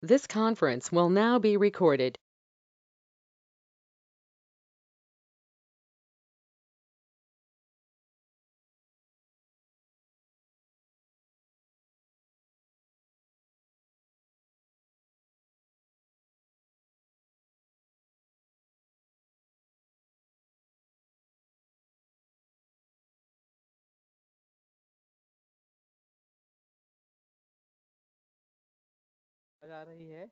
This conference will now be recorded. आ रही है।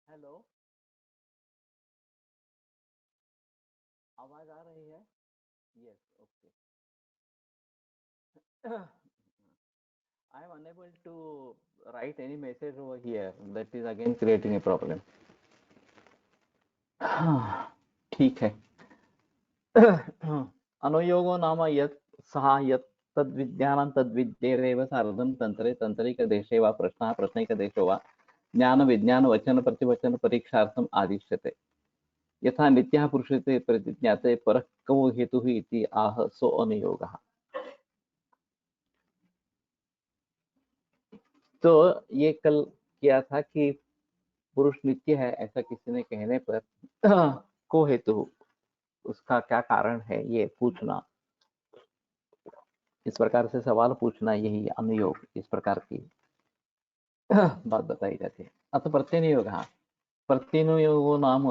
Hello, आवाज आ रही है? Yes, okay. I am unable to write any message over here. That is again creating a problem. ठीक है। अनुयोगो नाम यत् सः यत् तद्विज्ञानं तद्विद्येरेव सार्धं तन्त्रे तन्त्रिकदेशे वा प्रश्नः प्रश्नैकदेशो वा ज्ञानविज्ञानवचनप्रतिवचनपरीक्षार्थम् आदिश्यते। यथा नित्यः पुरुषते प्रतिज्ञाते परः को हेतुः इति आह सो अनुयोगः। तो ये कल किया था कि पुरुष नित्य है ऐसा किसी ने कहने पर को हेतु उसका क्या कारण है ये पूछना, इस प्रकार से सवाल पूछना, यही अनुयोग इस प्रकार की बात बताई जाती है। अतः प्रत्यनुयोग, प्रत्यनुयोगो नाम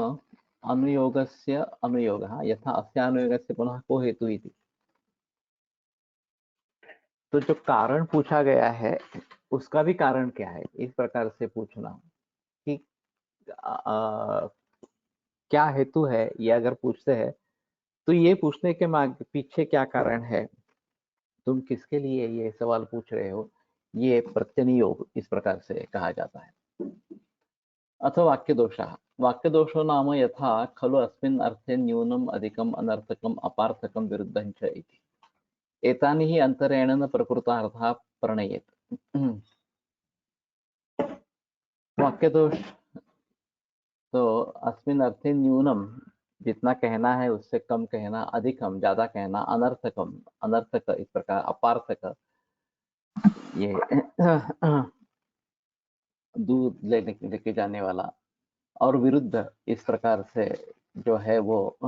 अनुयोगस्य अनुयोगः यथा अस्यानुयोगस्य पुनः को हेतु इति। तो जो कारण पूछा गया है उसका भी कारण क्या है, इस प्रकार से पूछना कि क्या हेतु है, ये अगर पूछते हैं तो ये पूछने के पीछे क्या कारण है, तुम किसके लिए ये सवाल पूछ रहे हो, ये प्रत्यनियोग इस प्रकार से कहा जाता है। अथवा वाक्यदोषः, वाक्यदोषो नाम यथा खलु अस्मिन् अर्थे न्यूनम् अधिकम् अनर्थकम् अपार्थकं विरुद्धं च इति। एतानि हि अन्तरेण न प्रकृतार्थः प्रणयेत्। वाक्यदोष तो अस्मिन् अर्थे न्यूनम, जितना कहना है उससे कम कहना, अधिकम ज्यादा कहना, अनर्थकम अनर्थक इस प्रकार, अपार्थक ये दूर लेके जाने वाला, और विरुद्ध इस प्रकार से जो है वो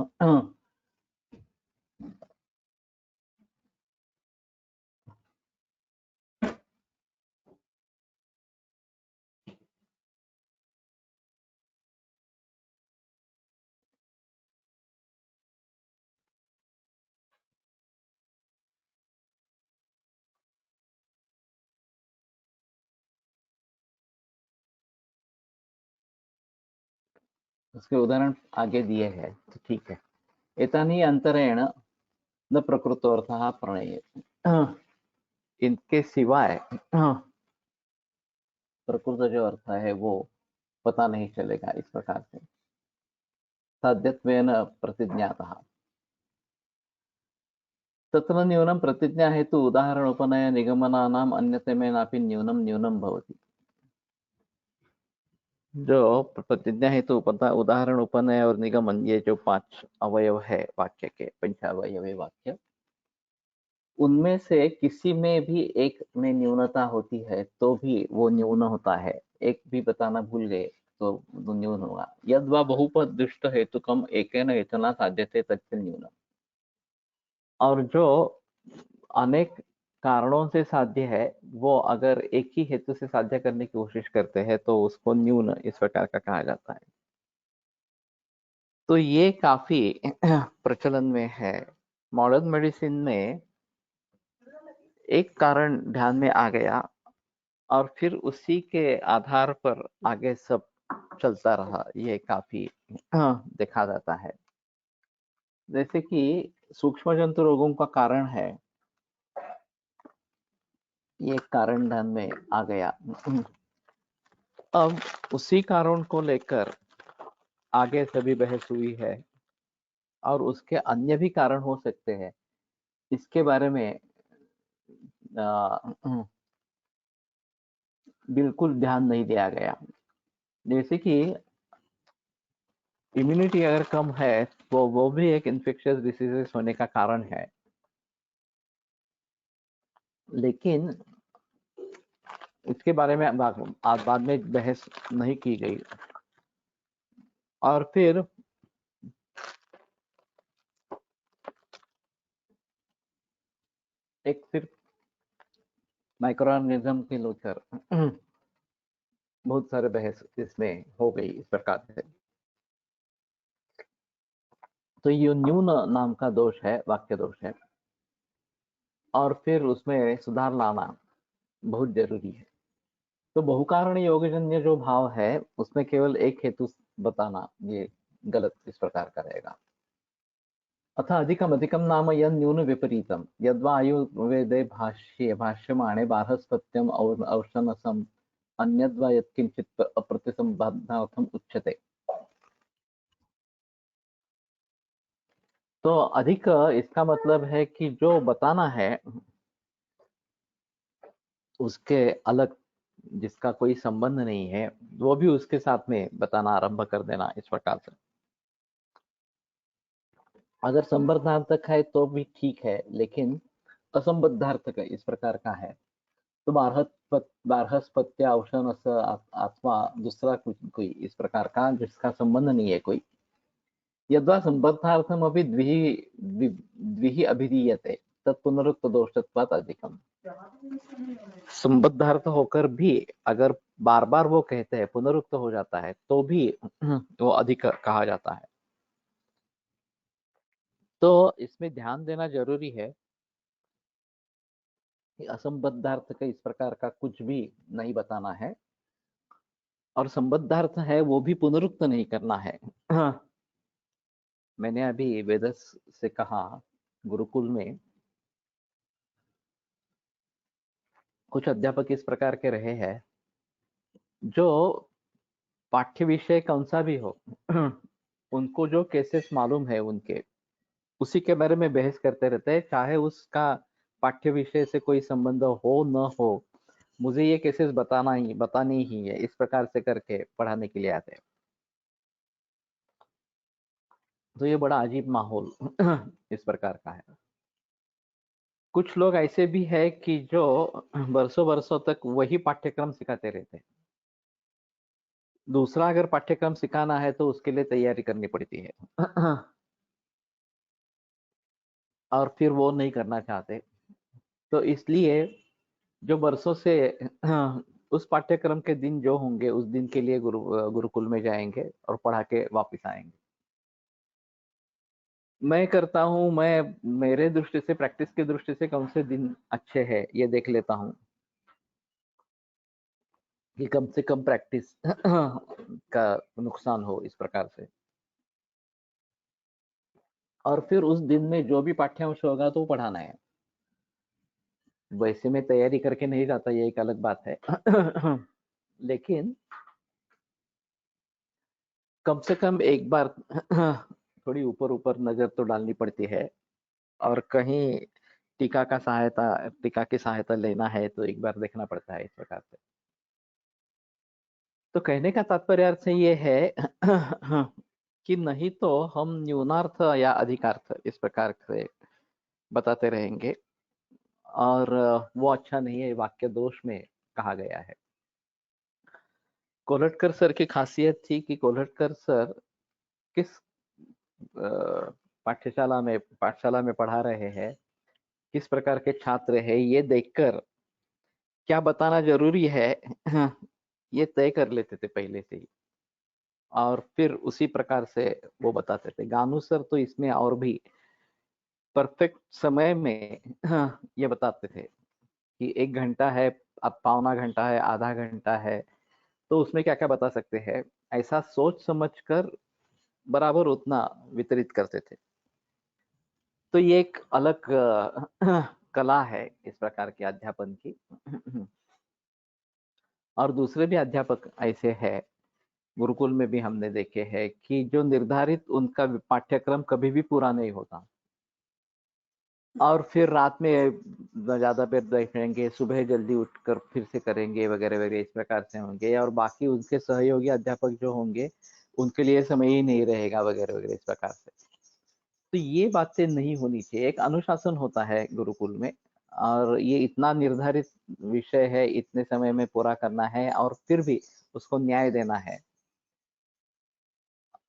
उसके उदाहरण आगे दिए हैं, तो ठीक है। एतानि अंतरेण न प्रकृतोऽर्थः प्रणयेत्, इनके सिवाय प्रकृत जो अर्थ है वो पता नहीं चलेगा इस प्रकार से। साध्यत्वेन प्रतिज्ञातः, तत्र न्यूनं प्रतिज्ञा हेतु उदाहरणोपनय निगमनानाम् अन्यतमेनापि न्यूनं न्यूनं भवति। जो प्रतिज्ञा हेतु पता उदाहरण उपनय और निगमन, ये जो 5 अवयव है वाक्य के, पंचावयवी वाक्य, उनमें से किसी में भी एक में न्यूनता होती है तो भी वो न्यून होता है। एक भी बताना भूल गए तो वो न्यून होगा। यद्वा बहुपदुष्ट हेतुकम एकेन हेतुना साध्यते तच्च न्यूनम। और जो अनेक कारणों से साध्य है वो अगर एक ही हेतु से साध्य करने की कोशिश करते हैं तो उसको न्यून इस प्रकार का कहा जाता है। तो ये काफी प्रचलन में है। मॉडर्न मेडिसिन में एक कारण ध्यान में आ गया और फिर उसी के आधार पर आगे सब चलता रहा, ये काफी देखा जाता है। जैसे कि सूक्ष्म जंतु रोगों का कारण है, ये कारण ध्यान में आ गया। अब उसी कारण को लेकर आगे सभी बहस हुई है और उसके अन्य भी कारण हो सकते हैं, इसके बारे में बिल्कुल ध्यान नहीं दिया गया। जैसे कि इम्यूनिटी अगर कम है वो भी एक इन्फेक्शियस डिसीजेस होने का कारण है। लेकिन इसके बारे में आज बाद में बहस नहीं की गई। और फिर एक सिर्फ माइक्रो ऑर्गेनिज्म के लेकर बहुत सारे बहस इसमें हो गई इस प्रकार से। तो ये न्यून नाम का दोष है, वाक्य दोष है, और फिर उसमें सुधार लाना बहुत जरूरी है। तो बहुकारण योगजन्य जो भाव है उसमें केवल एक हेतु बताना ये गलत इस प्रकार का रहेगा। अथ अधिकम अधिकम नाम यद न्यून विपरीतम यद्वा आयुर्वेदे भाष्यमाणे बार्हस्पत्यम औषधसम अन्यद्वा यत्किंचित् अप्रतिसंबद्धार्थम उच्यते। तो अधिक इसका मतलब है कि जो बताना है उसके अलग, जिसका कोई संबंध नहीं है, वो भी उसके साथ में बताना आरंभ कर देना इस प्रकार से। अगर संबंधार्थक है तो भी ठीक है, लेकिन असंबद्धार्थक इस प्रकार का है तो बार्हस्पत्य औषध अथवा दूसरा कुछ कोई इस प्रकार का जिसका संबंध नहीं है कोई, यद्वा संबद्धार्थम अभी द्विहि अभिधीयते तत्पुनरुक्त दोषत्वात् अधिकम। संबद्धार्थ होकर भी अगर बार बार वो कहते हैं, पुनरुक्त हो जाता है, तो भी वो अधिक कहा जाता है। तो इसमें ध्यान देना जरूरी है कि असंबद्धार्थ का इस प्रकार का कुछ भी नहीं बताना है, और संबद्धार्थ है वो भी पुनरुक्त नहीं करना है। मैंने अभी वेदस से कहा, गुरुकुल में कुछ अध्यापक इस प्रकार के रहे हैं जो पाठ्य विषय कौन सा भी हो उनको जो केसेस मालूम है उनके, उसी के बारे में बहस करते रहते हैं, चाहे उसका पाठ्य विषय से कोई संबंध हो न हो, मुझे ये केसेस बतानी ही है, इस प्रकार से करके पढ़ाने के लिए आते हैं। तो ये बड़ा अजीब माहौल इस प्रकार का है। कुछ लोग ऐसे भी है कि जो बरसों बरसों तक वही पाठ्यक्रम सिखाते रहते हैं। दूसरा अगर पाठ्यक्रम सिखाना है तो उसके लिए तैयारी करनी पड़ती है और फिर वो नहीं करना चाहते। तो इसलिए जो बरसों से उस पाठ्यक्रम के दिन जो होंगे उस दिन के लिए गुरुकुल में जाएंगे और पढ़ा के वापस आएंगे। मैं करता हूँ, मैं मेरे दृष्टि से, प्रैक्टिस की दृष्टि से कौन से दिन अच्छे हैं ये देख लेता हूँ कि कम से कम प्रैक्टिस का नुकसान हो इस प्रकार से, और फिर उस दिन में जो भी पाठ्यांश होगा तो पढ़ाना है। वैसे में तैयारी करके नहीं जाता, ये एक अलग बात है लेकिन कम से कम एक बार थोड़ी ऊपर ऊपर नजर तो डालनी पड़ती है, और कहीं टीका की सहायता लेना है तो एक बार देखना पड़ता है इस प्रकार से। तो कहने का तात्पर्य अर्थ ये है कि नहीं तो हम न्यूनार्थ या अधिकार्थ इस प्रकार से बताते रहेंगे, और वो अच्छा नहीं है, वाक्य दोष में कहा गया है। कोल्हटकर सर की खासियत थी कि कोल्हटकर सर किस पाठशाला में पढ़ा रहे हैं, किस प्रकार के छात्र है, ये देखकर क्या बताना जरूरी है ये तय कर लेते थे पहले से ही, और फिर उसी प्रकार से वो बताते थे। गानू सर तो इसमें और भी परफेक्ट समय में ये बताते थे कि 1 घंटा है, अब पौना घंटा है, आधा घंटा है, तो उसमें क्या क्या बता सकते हैं, ऐसा सोच समझ कर बराबर उतना वितरित करते थे। तो ये एक अलग कला है इस प्रकार के अध्यापन की और दूसरे भी अध्यापक ऐसे हैं, गुरुकुल में भी हमने देखे हैं कि जो निर्धारित उनका पाठ्यक्रम कभी भी पूरा नहीं होता, और फिर रात में ज्यादा देर देखेंगे, सुबह जल्दी उठकर फिर से करेंगे वगैरह वगैरह, इस प्रकार से होंगे, और बाकी उनके सहयोगी अध्यापक जो होंगे उनके लिए समय ही नहीं रहेगा वगैरह वगैरह इस प्रकार से। तो ये बातें नहीं होनी चाहिए। एक अनुशासन होता है गुरुकुल में, और ये इतना निर्धारित विषय है, इतने समय में पूरा करना है और फिर भी उसको न्याय देना है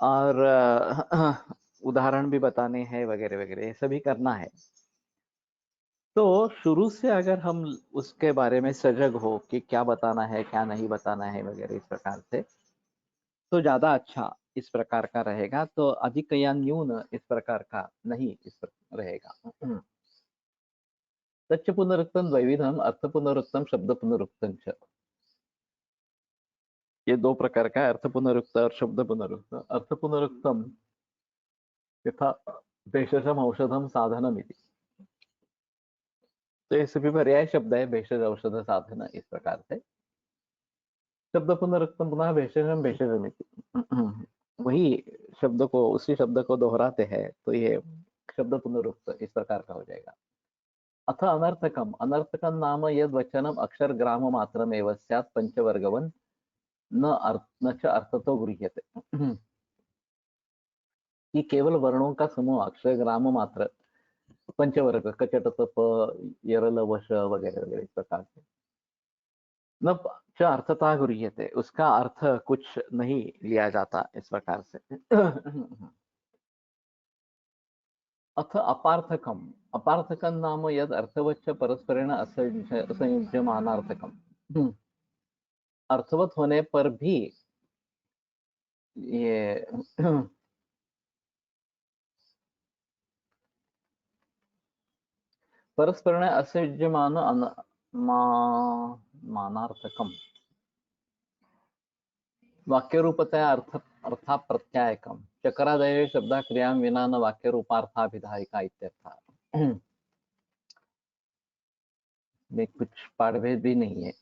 और उदाहरण भी बताने हैं वगैरह वगैरह, ये सभी करना है। तो शुरू से अगर हम उसके बारे में सजग हो कि क्या बताना है, क्या नहीं बताना है वगैरह इस प्रकार से, तो ज़्यादा अच्छा इस प्रकार का रहेगा। तो अधिक या न्यून इस प्रकार का नहीं इस प्रकार रहेगा। तच्च पुनरुक्तम द्वैविधम, अर्थ पुनरुक्तम, शब्द पुनरुक्तम च। ये दो प्रकार का अर्थ पुनरुक्त और शब्द पुनरुक्त। अर्थ पुनरुक्तम यथा भेषजम औषधम साधनम इति। तो ये सभी पर्याय शब्द है, भेषज औषध साधन इस प्रकार से। शब्द पुनरुक्तम पुनः भेषजम भेषजम इति। वही शब्द को, उसी शब्द को दोहराते हैं, तो ये शब्द पुनरुक्त इस प्रकार का हो जाएगा। अथ अनर्थकम, अनर्थकम नाम यद वचनम अक्षर ग्राम मात्रमेव स्यात् पंचवर्गवन न च अर्थतो गृह्यते। कि केवल वर्णों का समूह, अक्षर ग्राम मात्र, पंचवर्ग कचट तप यरल वश वगैरह वगैरह इस प्रकार से न च अर्थता गृह्यते, उसका अर्थ कुछ नहीं लिया जाता इस प्रकार से। अथ अपार्थकम, अपार्थकम नाम यद अर्थवच्च परस्परेण असंयुज्यमानार्थकम। अर्थवत होने पर भी ये परस्परेण असंयुज्यमान मानार्थकम, वाक्य रूपतया अर्था प्रत्यायकम, चक्रादय शब्द क्रिया विना न वाक्य रूपार्थाभिधायिका इत्यर्थ। में कुछ पाठभेद भी नहीं है।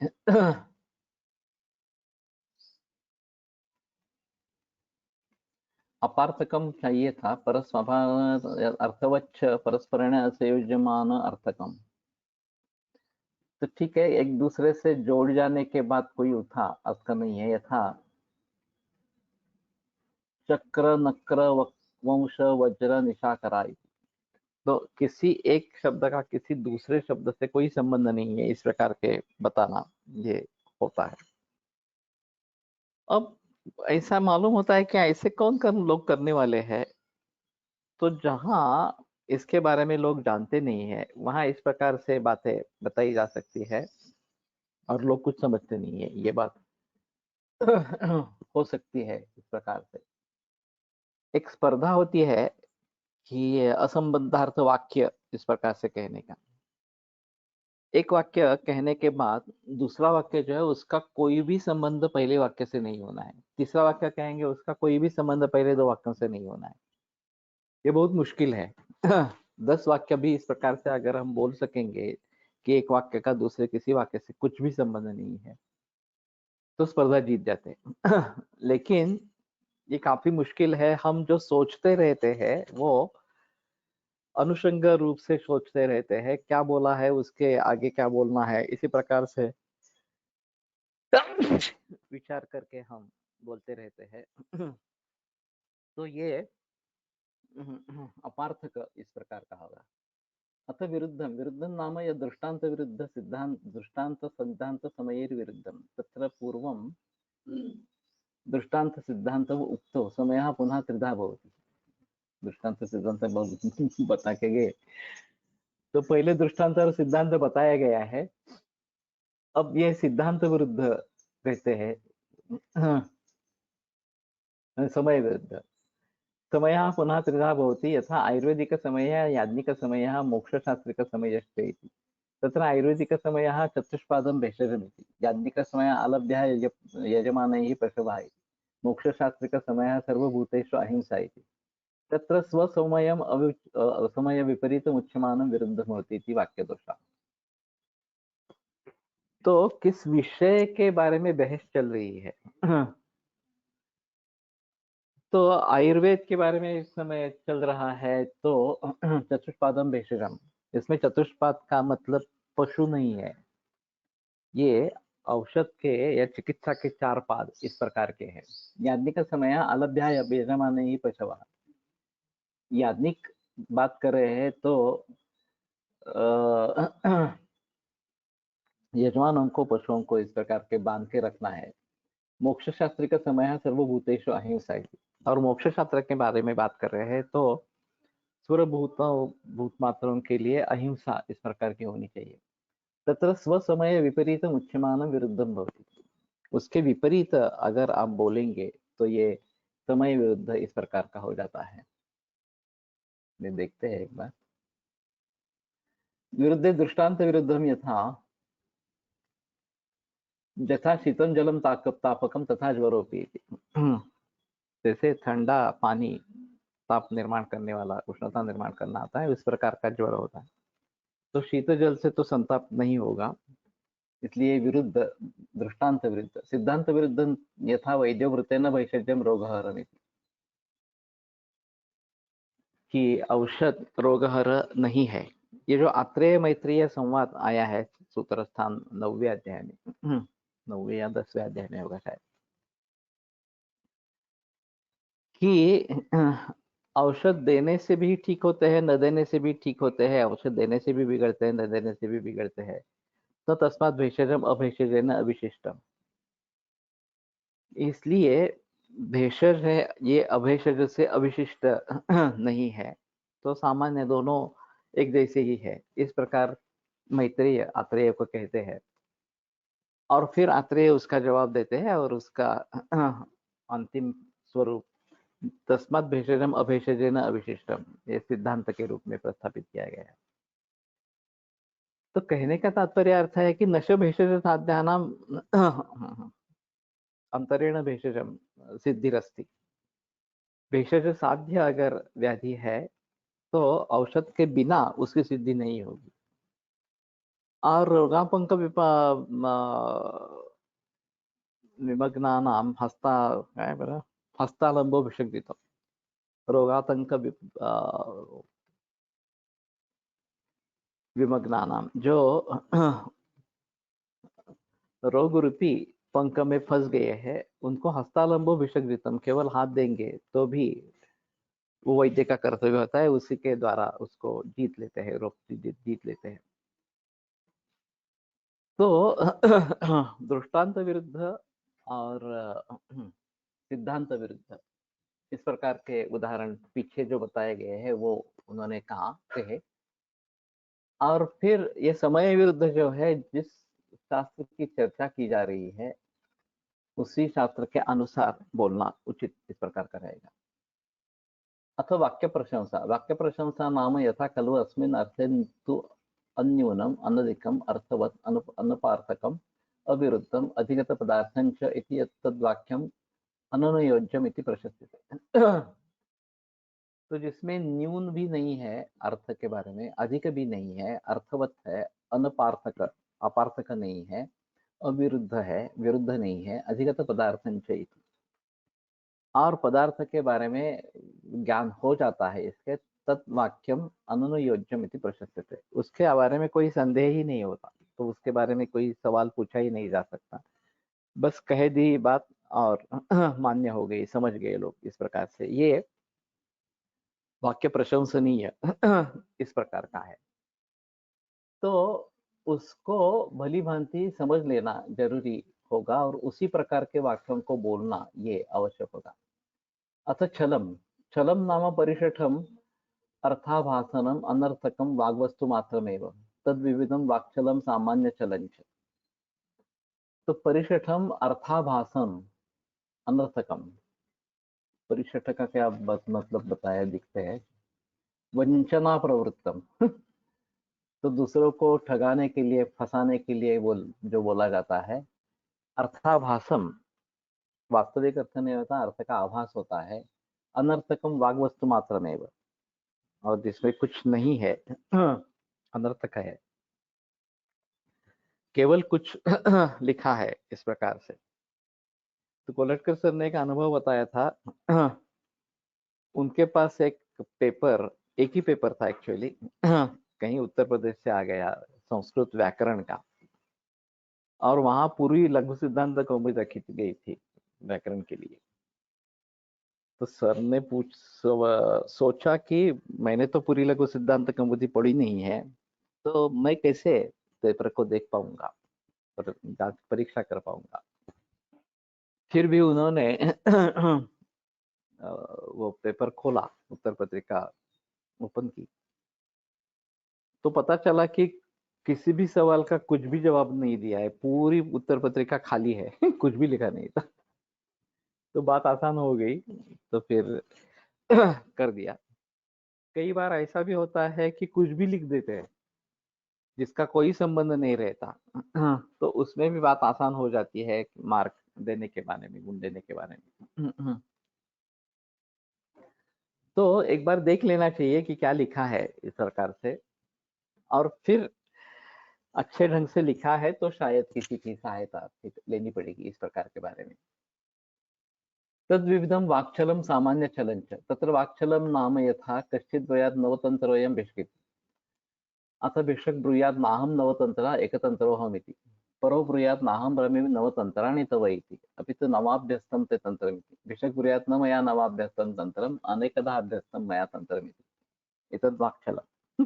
अपार्थकम चाहिए था, अर्थवच्छ परस्परेण असंयुज्यमान अर्थकम। तो ठीक है, एक दूसरे से जोड़ जाने के बाद कोई उठा अर्थ का नहीं है। यथा चक्र नक्र वंश वज्र निशाकरा, तो किसी एक शब्द का किसी दूसरे शब्द से कोई संबंध नहीं है, इस प्रकार के बताना ये होता है। अब ऐसा मालूम होता है कि ऐसे कौन लोग करने वाले हैं, तो जहां इसके बारे में लोग जानते नहीं है, वहां इस प्रकार से बातें बताई जा सकती है और लोग कुछ समझते नहीं है, ये बात हो सकती है इस प्रकार से। एक स्पर्धा होती है कि असंबद्धार्थ वाक्य इस प्रकार से कहने का। एक वाक्य कहने के बाद दूसरा वाक्य जो है उसका कोई भी संबंध पहले वाक्य से नहीं होना है, तीसरा वाक्य कहेंगे उसका कोई भी संबंध पहले दो वाक्यों से नहीं होना है। ये बहुत मुश्किल है। 10 वाक्य भी इस प्रकार से अगर हम बोल सकेंगे कि एक वाक्य का दूसरे किसी वाक्य से कुछ भी संबंध नहीं है, तो स्पर्धा जीत जाते हैं। लेकिन ये काफी मुश्किल है। हम जो सोचते रहते हैं वो अनुषंग रूप से सोचते रहते हैं, क्या बोला है उसके आगे क्या बोलना है, इसी प्रकार से विचार करके हम बोलते रहते हैं। तो ये अपार्थक इस प्रकार का होगा। अथ विरुद्धम, विरुद्धम नाम यह दृष्टांत विरुद्ध सिद्धांत, दृष्टांत सिद्धांत समयेर विरुद्धम, तत्र पूर्वम दृष्टांत सिद्धांत उक्तो समयः पुनः त्रिधा भवति। दृष्टांत सिद्धांत बता के गए, तो पहले दृष्टांत और सिद्धांत बताया गया है, अब ये सिद्धांत विरुद्ध कहते हैं। समय विरुद्ध, समयः पुनः त्रिधा भवति, यथा आयुर्वेदिकसमयः, याज्ञिकसमयः, मोक्षशास्त्रिकसमयश्च इति। तत्र आयुर्वेदिकसमयः चतुष्पादं भेषजमिति, याज्ञिकसमयः आलभ्यः यजमानैः पशवः इति, मोक्षशास्त्रिकसमयः सर्वभूतेषु अहिंसा इति। तत्र स्वसमयम् असमयविपरीतम् उच्यमानं विरुद्धं भवति इति वाक्यदोषः। तो किस विषय के बारे में बहस चल रही है? तो आयुर्वेद के बारे में इस समय चल रहा है, तो चतुष्पादम भेषजम, इसमें चतुष्पाद का मतलब पशु नहीं है, ये औषध के या चिकित्सा के 4 पाद इस प्रकार के हैं। याज्ञिक समय अलभ्या यजमाने ही पशवा, याज्ञिक बात कर रहे हैं तो यजमानों को पशुओं को इस प्रकार के बांध के रखना है। मोक्ष शास्त्र का समय है सर्वभूतेषु अहिंसा इति। और मोक्ष शास्त्र के बारे में बात कर रहे हैं तो सर्वभूतों भूत मात्रों के लिए अहिंसा इस प्रकार की होनी चाहिए। तत्र स्वसमय विपरीतम उच्यमानं विरुद्धम भवति। उसके विपरीत अगर आप बोलेंगे तो ये समय विरुद्ध इस प्रकार का हो जाता है। ये देखते हैं एक बार। विरुद्धे दृष्टांत विरुद्धम यथा यथा शीतम जलम तापकम तथा ज्वरोपी। जैसे ठंडा पानी ताप निर्माण करने वाला, उष्णता निर्माण करना आता है, उस प्रकार का ज्वर होता है। तो शीत जल से तो संताप नहीं होगा, इसलिए विरुद्ध दृष्टांत विरुद्ध सिद्धांत विरुद्ध यथा वैद्यवृत्तेन वैषज्यम रोगहरम कि औषध रोगहर नहीं है। ये जो आत्रेय मैत्रेय संवाद आया है सूत्र स्थान 9वें अध्याय में, 9वें या 10वें अध्याय में होगा शायद, कि औषध देने से भी ठीक होते हैं, न देने से भी ठीक होते हैं, औषध देने से भी बिगड़ते हैं, न देने से भी बिगड़ते हैं। तो तस्मात् भेषजम अभेषजेन अविशिष्टम। इसलिए भेषज है, ये अभेषज से अविशिष्ट नहीं है, तो सामान्य दोनों एक जैसे ही है। इस प्रकार मैत्रेय आत्रेय को कहते हैं और फिर आत्रेय उसका जवाब देते हैं और उसका अंतिम स्वरूप तस्मात् भेषजम अभेषजेन अविशिष्टम ये सिद्धांत के रूप में प्रस्थापित किया गया है। तो कहने का तात्पर्य अर्थ है कि नश भेषज साध्यानाम अंतरेण भेषजम सिद्धिरस्ति। भेषज साध्य अगर व्याधि है तो औषध के बिना उसकी सिद्धि नहीं होगी। और रोगापंक विमग्नानाम हस्तालंबो विषग्रितम। रोगातंक विमग्नानाम, जो रोग रूपी पंख में फंस गए हैं, उनको हस्तालंबो विषग्रितम, केवल हाथ देंगे तो भी वो वैद्य का कर्तव्य होता है, उसी के द्वारा उसको जीत लेते हैं, रोग जीत लेते हैं। तो दृष्टांत विरुद्ध और सिद्धांत विरुद्ध इस प्रकार के उदाहरण पीछे जो बताए गए हैं वो उन्होंने कहा थे। और फिर ये समय विरुद्ध जो है, जिस शास्त्र की चर्चा की जा रही है उसी शास्त्र के अनुसार बोलना उचित इस प्रकार का रहेगा। अथवा वाक्य प्रशंसा। वाक्य प्रशंसा नाम यथा खलु अस्मिन् अर्थे तु अन्यूनम अनधिकम अर्थवत अनुपार्थकम अविरुद्धम अधिगत पदार्थं च इति तद्वाक्यम अननुयोज्यम इति प्रशस्यते। तो जिसमें न्यून भी नहीं है अर्थ के बारे में, अधिक भी नहीं है, अर्थवत है, अनपार्थक अपार्थक नहीं है, अविरुद्ध है, विरुद्ध नहीं है, अधिगत पदार्थं च इति। और पदार्थ के बारे में ज्ञान हो जाता है इसके, तत्वाक्यम अननुयोज्यम इति प्रशस्यते। उसके बारे में कोई संदेह ही नहीं होता, तो उसके बारे में कोई सवाल पूछा ही नहीं जा सकता, बस कह दी बात और मान्य हो गई, समझ गए लोग। इस प्रकार से ये वाक्य प्रशंसनीय इस प्रकार का है। तो उसको भली भांति समझ लेना जरूरी होगा और उसी प्रकार के वाक्यों को बोलना ये आवश्यक होगा। अथ छलम। छलम नाम परिशठम अर्थाभासनम अनर्थकम वाग्वस्तु मात्रमेव तद विविधम वाक्चलम सामान्य चलंच। तो परिशठम अर्थाभासन अनर्थकम, परिशठ का क्या मतलब बताया दिखते हैं, वंचना प्रवृत्तम तो दूसरों को ठगाने के लिए, फंसाने के लिए जो बोला जाता है। अर्थाभासम, वास्तविक अर्थ नहीं होता, अर्थ का आभास होता है। अनर्थकम वाग्वस्तु मात्रमेव, और जिसमें कुछ नहीं है अनर्थक है, केवल कुछ लिखा है, इस प्रकार से। तो कोलटकर सर ने एक अनुभव बताया था। उनके पास एक पेपर, एक ही पेपर था एक्चुअली, कहीं उत्तर प्रदेश से आ गया, संस्कृत व्याकरण का, और वहां पूरी लघु सिद्धांत कौमुदी रखी गई थी व्याकरण के लिए। तो सर ने सोचा कि मैंने तो पूरी लघु सिद्धांत कौमुदी पढ़ी नहीं है, तो मैं कैसे पेपर को देख पाऊंगा। जांच परीक्षा कर पाऊंगा। फिर भी उन्होंने वो पेपर खोला, उत्तर पत्रिका ओपन की, तो पता चला कि किसी भी सवाल का कुछ भी जवाब नहीं दिया है, पूरी उत्तर पत्रिका खाली है। कुछ भी लिखा नहीं था। तो बात आसान हो गई, तो फिर कर दिया। कई बार ऐसा भी होता है कि कुछ भी लिख देते हैं जिसका कोई संबंध नहीं रहता, तो उसमें भी बात आसान हो जाती है मार्क देने के बारे में, गुण देने के बारे में। तो एक बार देख लेना चाहिए कि क्या लिखा है इस प्रकार से, और फिर अच्छे ढंग से लिखा है तो शायद किसी की सहायता लेनी पड़ेगी इस प्रकार के बारे में। तद्विविधं वाक्चलं सामान्यचलं च, तत्र वाक्चलं नाम यथा कश्चित् ब्रूयात् नवतन्त्रोऽयं भिषक्ति, अथ भिषक् ब्रूयात् नाहं नवतन्त्रः एकतन्त्रोऽहमिति, परो ब्रूयात् नाहं ब्रह्ममि नवतन्त्राणि तव इति, अपि तु नवाभ्यस्तं ते तन्त्रमिति, भिषक् ब्रूयात् न मया नवाभ्यस्तं तन्त्रम्, अनेकधा अभ्यस्तं मया तन्त्रमिति। एतद् वाक्चलम्।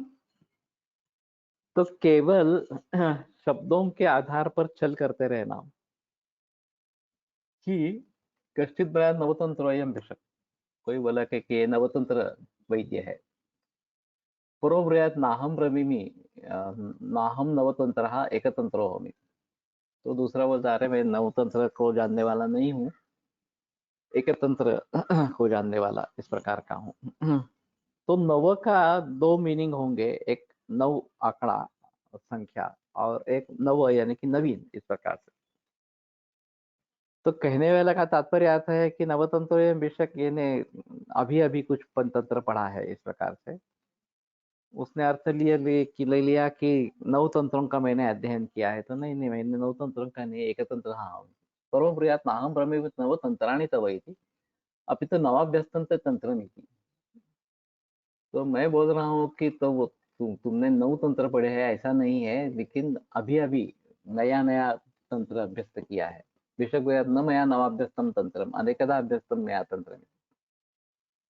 तो केवल शब्दों के आधार पर चल करते रहना कि कश्चित् ब्रूयात् नवतन्त्रोऽयं भिषक्, कोई बोला कि ये नवतंत्र वैद्य है। परो ब्रूयात् नाहं ब्रवीमि नाहं नवतंत्रः एकतंत्रोऽहमि, तो दूसरा बोलता अरे मैं नवतंत्र को जानने वाला नहीं हूँ, एकतंत्र को जानने वाला इस प्रकार का हूँ। तो नव का दो मीनिंग होंगे, एक नव आंकड़ा संख्या और एक नव यानी कि नवीन, इस प्रकार से। तो कहने वाला का तात्पर्य आता है कि नवतंत्र बेशक ये ने अभी अभी कुछ पंचतंत्र पढ़ा है इस प्रकार से, उसने अर्थ ले लिया कि नवतंत्रों का मैंने अध्ययन किया है, तो नहीं मैंने नवतंत्रों का नहीं, एकतंत्र। हाँ, परो ब्रूयात् नाहं ब्रह्मैव नवतंत्राणि तव इति, अपि तो नवाभ्यस्तं ते तंत्रमिति। तो मैं बोल रहा हूँ कि तो वो तुमने नवतंत्र पढ़े हैं ऐसा नहीं है, लेकिन अभी अभी नया नया तंत्र अभ्यस्त किया है। भिषक् ब्रूयात् न मया नवाभ्यस्तं तंत्रम्, अनेकधा अभ्यस्तं मया तंत्रम्।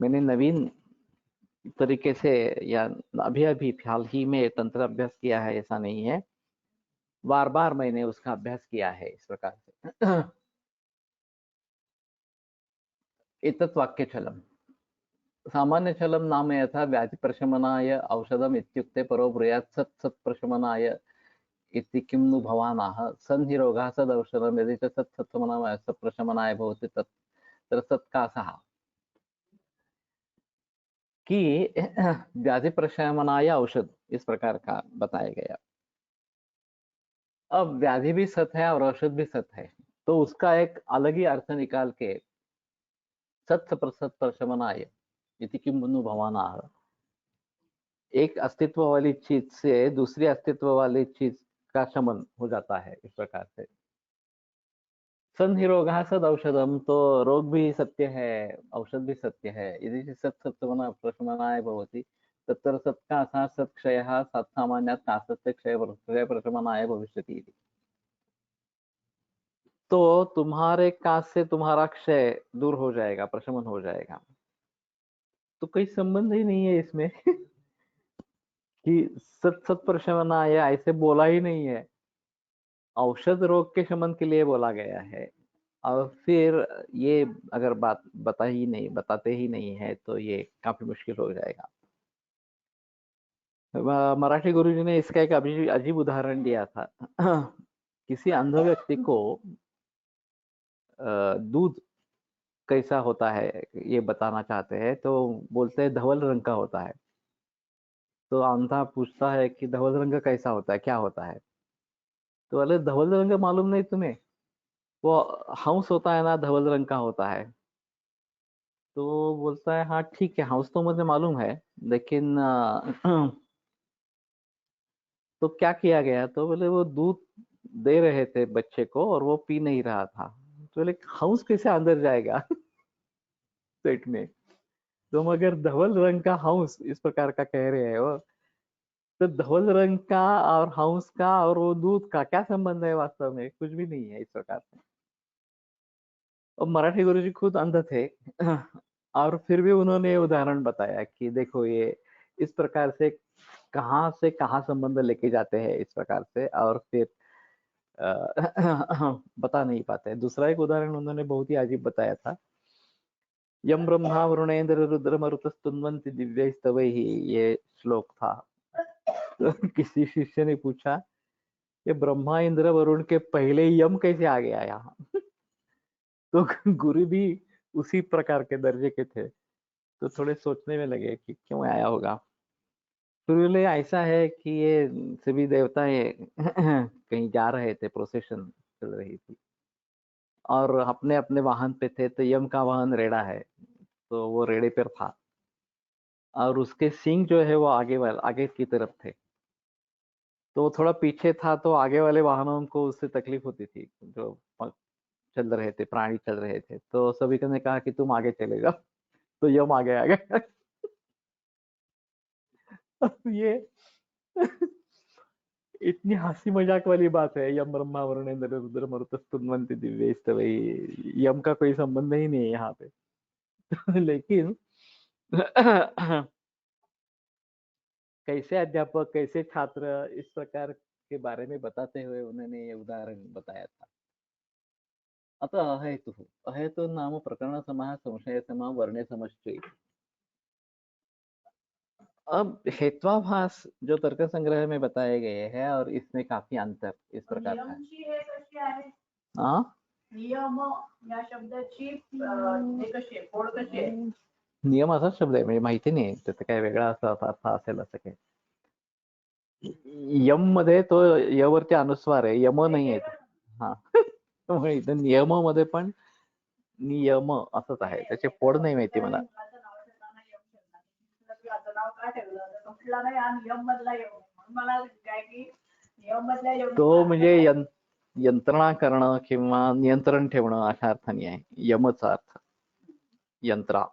मैंने नवीन तरीके से या अभी अभी हाल ही में तंत्र अभ्यास किया है ऐसा नहीं है, बार बार मैंने उसका अभ्यास किया है इस प्रकार से। एतत् वाक्यचलम्। सामान्यचलं नाम यथा व्याधिप्रशमनाय औषधम् इत्युक्ते परो ब्रूयात् सत् प्रशमनाय इति किं नु भवानाः, सन् हि रोगः सदौषधम्, यदि च सत् प्रशमनाय भवति तत्र सत्कासः, कि व्याधि प्रशमनाय औषध इस प्रकार का बताया गया। अब व्याधि भी सत है और औषध भी सत है, तो उसका एक अलग ही अर्थ निकाल के सत प्रशमनाय इति किं नु भवानाः, एक अस्तित्व वाली चीज से दूसरी अस्तित्व वाली चीज का शमन हो जाता है इस प्रकार से। सन् हि रोगः सद औषधम, तो रोग भी सत्य है, औषध भी सत्य है। यदि सत् प्रशमनाय भवति तत्र सत्कासः सत्क्षयः सत्सामान्यात् कासस्य क्षय प्रशमनाय भविष्यति इति। तो तुम्हारे कास से तुम्हारा क्षय दूर हो जाएगा, प्रशमन हो जाएगा। तो कोई संबंध ही नहीं है इसमें कि सत प्रशमनाय ऐसे बोला ही नहीं है। औषध रोग के शमन के लिए बोला गया है, और फिर ये अगर बात बताते ही नहीं है तो ये काफी मुश्किल हो जाएगा। मराठी गुरुजी ने इसका एक अजीब उदाहरण दिया था। किसी अंध व्यक्ति को दूध कैसा होता है ये बताना चाहते हैं, तो बोलते हैं धवल रंग का होता है। तो अंधा पूछता है कि धवल रंग कैसा होता है, क्या होता है? तो बोले धवल रंग मालूम नहीं तुम्हें? वो हंस होता है ना, धवल रंग का होता है। तो बोलता है हाँ ठीक है, हंस तो मुझे मालूम है, लेकिन तो क्या किया गया? तो बोले वो दूध दे रहे थे बच्चे को और वो पी नहीं रहा था। तो बोले हंस कैसे अंदर जाएगा पेट में? तो मगर धवल रंग का हंस इस प्रकार का कह रहे हैं वो। तो धवल रंग का और हंस का और वो दूध का क्या संबंध है? वास्तव में कुछ भी नहीं है इस प्रकार से। और मराठी गुरुजी खुद अंध थे और फिर भी उन्होंने उदाहरण बताया कि देखो ये इस प्रकार से कहाँ संबंध लेके जाते हैं इस प्रकार से, और फिर बता नहीं पाते। दूसरा एक उदाहरण उन्होंने बहुत ही अजीब बताया था, यम ब्रह्मा वरुणेन्द्र रुद्र मरुतस्तुन्वन्ति दिव्यैस्तवैः, ये श्लोक था। तो किसी शिष्य ने पूछा, ये ब्रह्मा इंद्र वरुण के पहले यम कैसे आ गया यहाँ? तो गुरु भी उसी प्रकार के दर्जे के थे, तो थोड़े सोचने में लगे कि क्यों आया होगा। फिर बोले ऐसा है कि ये सभी देवता ये कहीं जा रहे थे, प्रोसेशन चल रही थी और अपने अपने वाहन पे थे, तो यम का वाहन रेड़ा है, तो वो रेड़े पर था और उसके सींग जो है वो आगे की तरफ थे, तो वो थोड़ा पीछे था, तो आगे वाले वाहनों को उससे तकलीफ होती थी, जो चल रहे थे, प्राणी चल रहे थे। तो सभी ने कहा कि तुम आगे चले जाओ, तो यम आगे आ गया। ये इतनी हंसी मजाक वाली बात है, यम ब्रह्मा वरुणेन्द्र रुद्र मरुतस्तुन्वन्ति दिव्यैस्तवैः, यम का कोई संबंध ही नहीं है यहाँ पे। लेकिन कैसे अध्यापक, कैसे छात्र इस प्रकार के बारे में बताते हुए उन्होंने ये उदाहरण बताया था। अतः अहेतु नाम प्रकरण समाह संशय समाह वर्ण्य समश्चय। अब हेत्वाभास जो तर्क संग्रह में बताए गए हैं और इसमें काफी अंतर इस प्रकार का है। हाँ, नियम या शब्दाची हे कशी आहे, फोड कशी आहे? नियम असाच शब्द आहे, म्हणजे माहिती नाही त्याचं काय वेगळा असा अर्थ असेल असं काय. यम मध्ये तो य वरती अनुस्वार आहे, यम नाही आहे. हा, त्यामुळे इथं नियम मध्ये पण नियम असंच आहे, त्याचे फोड नाही माहिती मला. तो म्हणजे यंत्रणा करणं किंवा नियंत्रण ठेवणं अशा अर्थाने आहे यमचा अर्थ, यंत्रा.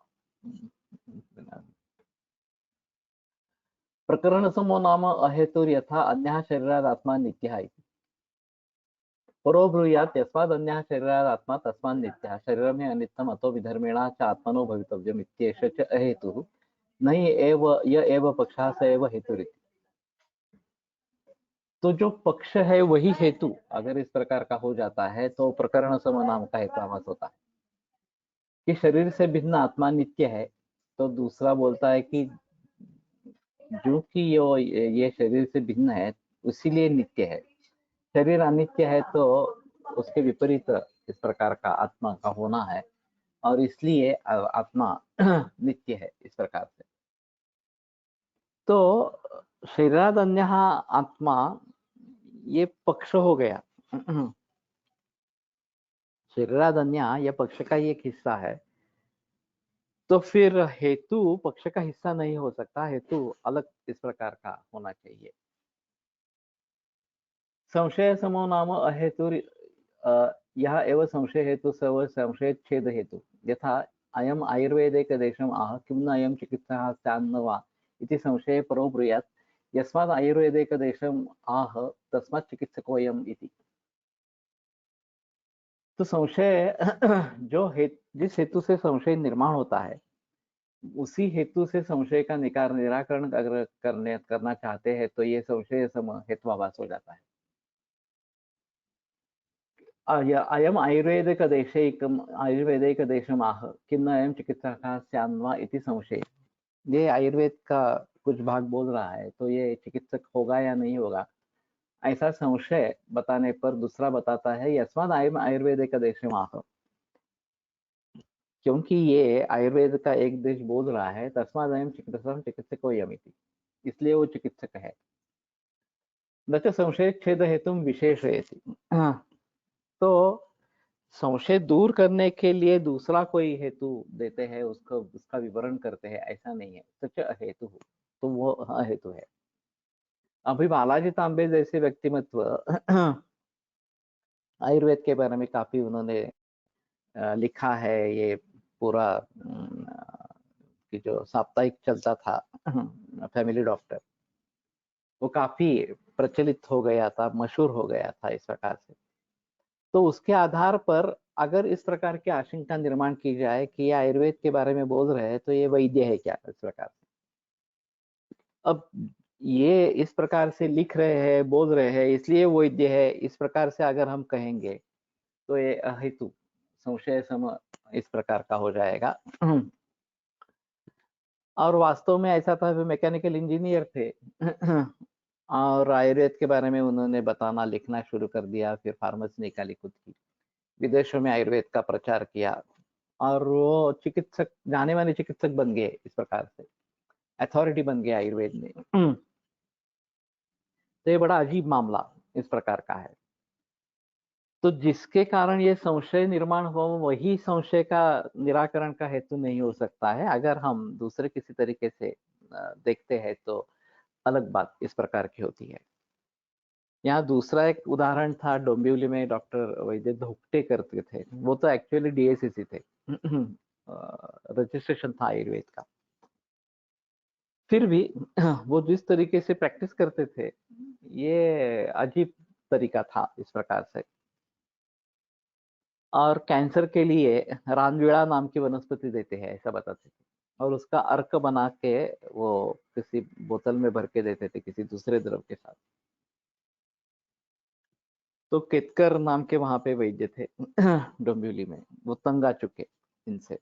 प्रकरण समो नाम अहेतुर यथा अन्यः शरीरात् आत्मा नित्यः इति परो ब्रूयात् यस्माद् अन्यः शरीरात् आत्मा तस्मात् नित्यः शरीरमे अनित्यम् अतो विधर्मेणा च आत्मनो भवितव्यम् इत्येष च अहेतुः नहीं एव य एव पक्षः स एव हेतुरिति। तो जो पक्ष है वही हेतु अगर इस प्रकार का हो जाता है तो प्रकरण सम नाम का हेतु आभास होता है कि शरीर से भिन्न आत्मा नित्य है। तो दूसरा बोलता है कि जो कि ये शरीर से भिन्न है उसीलिए नित्य है, शरीर अनित्य है तो उसके विपरीत इस प्रकार का आत्मा का होना है और इसलिए आत्मा नित्य है इस प्रकार से। तो शरीराद अन्य आत्मा ये पक्ष हो गया। शरीराद अन्य यह पक्ष का ही एक हिस्सा है, तो फिर हेतु पक्ष का हिस्सा नहीं हो सकता, हेतु अलग इस प्रकार का होना चाहिए। संशय समो नाम अहेतु यह एव संशय हेतु सव संशय छेद हेतु यथा अयम आयुर्वेदिक देशम आह किं न अयम चिकित्सा स्यान्न वा इति संशय परो ब्रूयात् यस्मात् आयुर्वेदिक देशम आह तस्मात् चिकित्सकोऽयम् इति। तो संशय जिस हेतु से संशय निर्माण होता है उसी हेतु से संशय का निराकरण अगर करना चाहते हैं तो ये संशय सम हेत्वाभास हो जाता है। अयम आयुर्वेदिक देशम आह किं न अयम चिकित्सकः स्यान्न वा इति संशय। ये आयुर्वेद का कुछ भाग बोल रहा है तो ये चिकित्सक होगा या नहीं होगा ऐसा संशय बताने पर दूसरा बताता है यस्माद् अयम आयुर्वेदिक देशम आह, क्योंकि ये आयुर्वेद का एक देश बोल रहा है, तस्माद् अयम चिकित्सकोऽयम् इति, इसलिए वो चिकित्सक है। न च संशय छेद हेतु विशेषयति। तो संशय दूर करने के लिए दूसरा कोई हेतु देते हैं, उसका विवरण करते हैं, ऐसा नहीं है। सच अहेतु हो तो वो अहेतु है। अभी बालाजी तांबे जैसे व्यक्तिमत्व आयुर्वेद के बारे में काफी उन्होंने लिखा है। ये पूरा कि जो साप्ताहिक चलता था फैमिली डॉक्टर, वो काफी प्रचलित हो गया था, मशहूर हो गया था इस प्रकार से। तो उसके आधार पर अगर इस प्रकार की आशंका निर्माण की जाए कि ये आयुर्वेद के बारे में बोल रहे हैं तो ये वैद्य है क्या, इस प्रकार से। अब ये इस प्रकार से लिख रहे हैं, बोल रहे हैं, इसलिए वैद्य है, इस प्रकार से अगर हम कहेंगे तो ये अहेतु संशय सम इस प्रकार का हो जाएगा। और वास्तव में ऐसा था, वे मैकेनिकल इंजीनियर थे। और आयुर्वेद के बारे में उन्होंने बताना लिखना शुरू कर दिया, फिर फार्मेसी निकाली खुद की, विदेशों में आयुर्वेद का प्रचार किया और वो चिकित्सक, जाने माने चिकित्सक बन गए, इस प्रकार से अथॉरिटी बन गए आयुर्वेद में। तो ये बड़ा अजीब मामला इस प्रकार का है। तो जिसके कारण ये संशय निर्माण हो, वही संशय का निराकरण का हेतु नहीं हो सकता है। अगर हम दूसरे किसी तरीके से देखते हैं तो अलग बात इस प्रकार की होती है। यहाँ दूसरा एक उदाहरण था, डोंबिवली में डॉक्टर वैद्य धोक्टे करते थे, वो तो एक्चुअली डीएससीसी थे। रजिस्ट्रेशन था आयुर्वेद का, फिर भी वो जिस तरीके से प्रैक्टिस करते थे, ये अजीब तरीका था इस प्रकार से। और कैंसर के लिए रानवीड़ा नाम की वनस्पति देते हैं, ऐसा बताते थे, और उसका अर्क बना के वो किसी बोतल में भर के देते थे किसी दूसरे द्रव के साथ। तो केतकर नाम के वहां पे वैद्य थे डोंबिवली में, वो तंग आ चुके इनसे,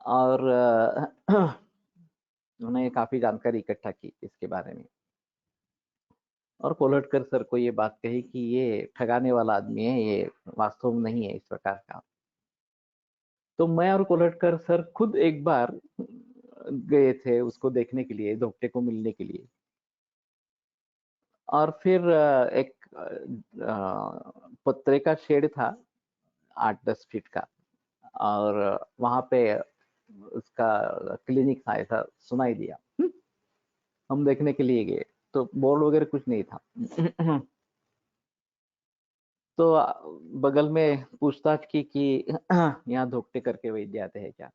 और उन्होंने काफी जानकारी इकट्ठा की इसके बारे में, और कोल्हटकर सर को ये बात कही कि ये ठगाने वाला आदमी है, ये वास्तव में नहीं है इस प्रकार का। तो मैं और कोल्हटकर सर खुद एक बार गए थे उसको देखने के लिए, धोक्टे को मिलने के लिए। और फिर एक पत्रे का शेड था 8-10 फीट का, और वहां पे उसका क्लिनिक था, ऐसा सुनाई दिया। हम देखने के लिए गए, तो बोर्ड वगैरह कुछ नहीं था। तो बगल में पूछताछ की कि यहाँ धोखटे करके वैद्य आते हैं क्या?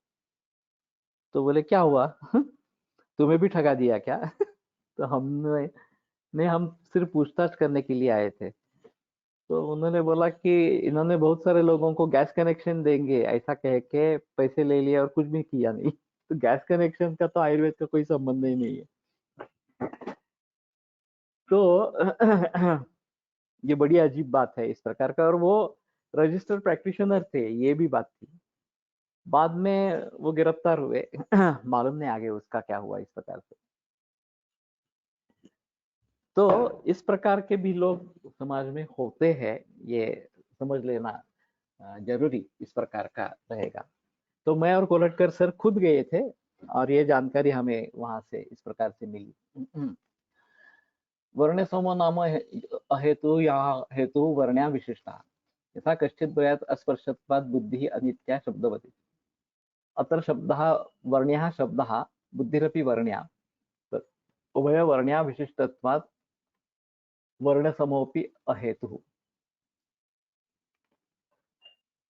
तो बोले क्या हुआ? तुम्हें भी ठगा दिया क्या? तो हमने, नहीं, हम सिर्फ पूछताछ करने के लिए आए थे। तो उन्होंने बोला कि इन्होंने बहुत सारे लोगों को गैस कनेक्शन देंगे ऐसा कह के पैसे ले लिए और कुछ भी किया नहीं। तो गैस कनेक्शन का तो आयुर्वेद का कोई संबंध ही नहीं है। तो ये बड़ी अजीब बात है इस प्रकार का, और वो रजिस्टर्ड प्रैक्टिशनर थे, ये भी बात थी। बाद में वो गिरफ्तार हुए। मालूम नहीं आगे उसका क्या हुआ इस प्रकार से। तो इस प्रकार के भी लोग समाज में होते हैं, ये समझ लेना जरूरी इस प्रकार का रहेगा। तो मैं और कोलटकर सर खुद गए थे, और ये जानकारी हमें वहां से इस प्रकार से मिली। वर्ण समो नाम अहेतु या हेतु वर्ण्या विशिष्टा, यथा कश्चित् द्वयात् अस्पर्शत्वात् बुद्धिः अनित्या शब्दवती। अत्र शब्दः वर्ण्यः शब्दः बुद्धिरपि वर्ण्या, उभयवर्ण्या विशिष्टत्वात् वर्णसमोऽपि अहेतुः।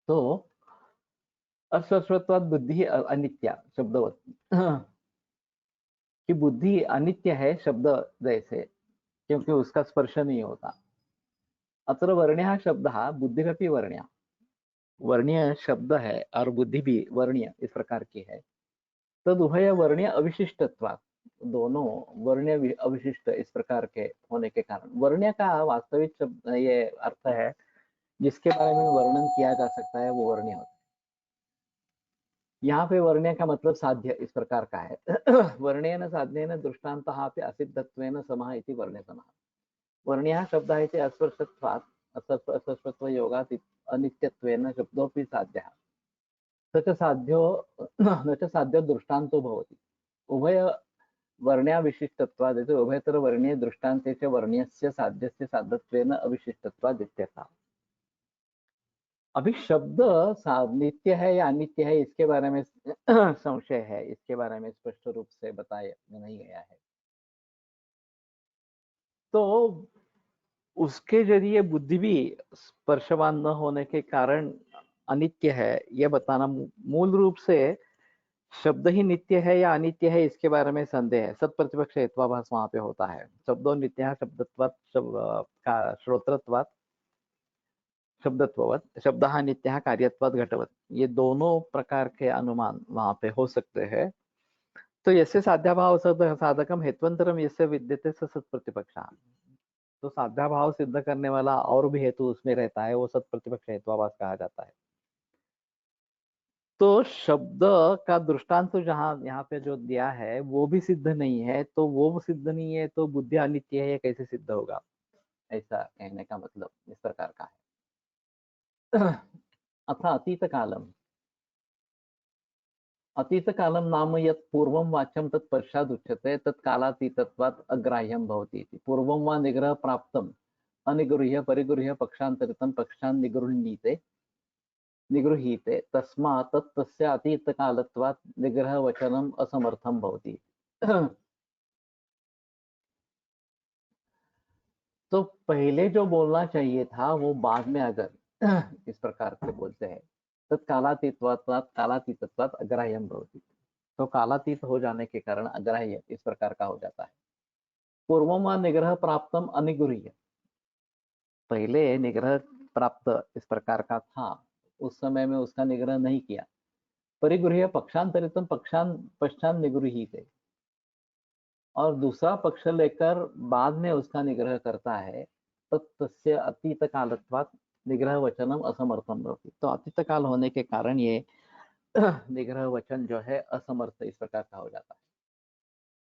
तो अस्पर्शत्वात् बुद्धि अनित्या शब्दवत, कि बुद्धि अनित्य है शब्द जैसे, क्योंकि उसका स्पर्श नहीं होता। अत्र वर्ण्यः शब्दः बुद्धिरपि वर्ण्या, वर्ण्य शब्द है और बुद्धि भी वर्ण्य इस प्रकार की है। तद उभय वर्ण्य अविशिष्टत्वात्, दोनों वर्ण्य अविशिष्ट इस प्रकार के होने के कारण, वर्ण्य का वास्तविक शब्द ये अर्थ है जिसके बारे में वर्णन किया जा सकता है, वो वर्ण्य होता है। यहाँ पे वर्ण्य का मतलब साध्य इस प्रकार का है। वर्ण्येन साध्येन दृष्टान्तः अपि असिद्धत्वेन समः इति वर्ण्य समः। वर्ण्यः शब्दः इति अस्पर्शत्वात्, अस्पर्शत्वयोगात् अनित्यत्वेन शब्दोऽपि साध्यः। स च साध्यो न च साध्यो दृष्टान्तो भवति। उभय वर्ण्या विशिष्टत्वात् इति उभयतर वर्ण्ये दृष्टान्ते च वर्ण्यस्य साध्यस्य साधत्वेन अविशिष्टत्वात् इत्यर्थः। अभी शब्द नित्य है या अनित्य है इसके बारे में संशय है, इसके बारे में स्पष्ट रूप से बताया नहीं गया है। तो उसके जरिए बुद्धि भी स्पर्शवान न होने के कारण अनित्य है, यह बताना। मूल रूप से शब्द ही नित्य है या अनित्य है इसके बारे में संदेह है। सत प्रतिपक्ष हेत्वाभास वहां पे होता है। शब्दों नित्य शब्दत्वात् का श्रोत्रत्वात् शब्दत्ववत्, शब्दः नित्यः कार्यत्वात् घटवत्, ये दोनों प्रकार के अनुमान वहां पे हो सकते हैं। तो यस्य साध्याभाव साधकम हेत्वंतरम यस्य विद्यते स सत्प्रतिपक्षा। तो साध्याभाव सिद्ध करने वाला और भी हेतु उसमें रहता है, वो सत्प्रतिपक्ष हेत्वाभास कहा जाता है। तो शब्द का दृष्टांत तो जहाँ यहाँ पे जो दिया है वो भी सिद्ध नहीं है, तो वो सिद्ध नहीं है तो बुद्धि अनित्य है, ये कैसे सिद्ध होगा? ऐसा कहने का मतलब इस प्रकार का है। अथ अतीत कालम, अतीत कालम नाम यत् पूर्वं वाच्यं तत् पश्चात् उच्यते तत् कालातीतत्वात् अग्राह्यं भवति इति। पूर्वं वा निग्रह प्राप्तम् अनिगृह्य परिगृह्य पक्षान्तरितं पक्षान् निगृहीते तस्मात् तत् तस्य अतीतकालत्वात् निग्रहवचनम् असमर्थं भवति। तो पहले जो बोलना चाहिए था वो बाद में अगर इस प्रकार से बोलते हैं, तत्कालातीतत्वात् कालातीतत्वात् अग्राह्यं भवति, तो कालातीत हो जाने के कारण अग्राह्य इस प्रकार का हो जाता है। पूर्वमा निग्रह प्राप्तम अनिगुह्य, पहले निग्रह प्राप्त इस प्रकार का था, उस समय में उसका निग्रह नहीं किया। परिगृह्य पक्षांतरितम पक्षान पश्चान निगृहीते, और दूसरा पक्ष लेकर बाद में उसका निग्रह करता है, तस्य अतीत कालत्वात् निग्रह वचनम असमर्थम भवति। तो अतीत काल होने के कारण ये निग्रह वचन जो है असमर्थ इस प्रकार का हो जाता है।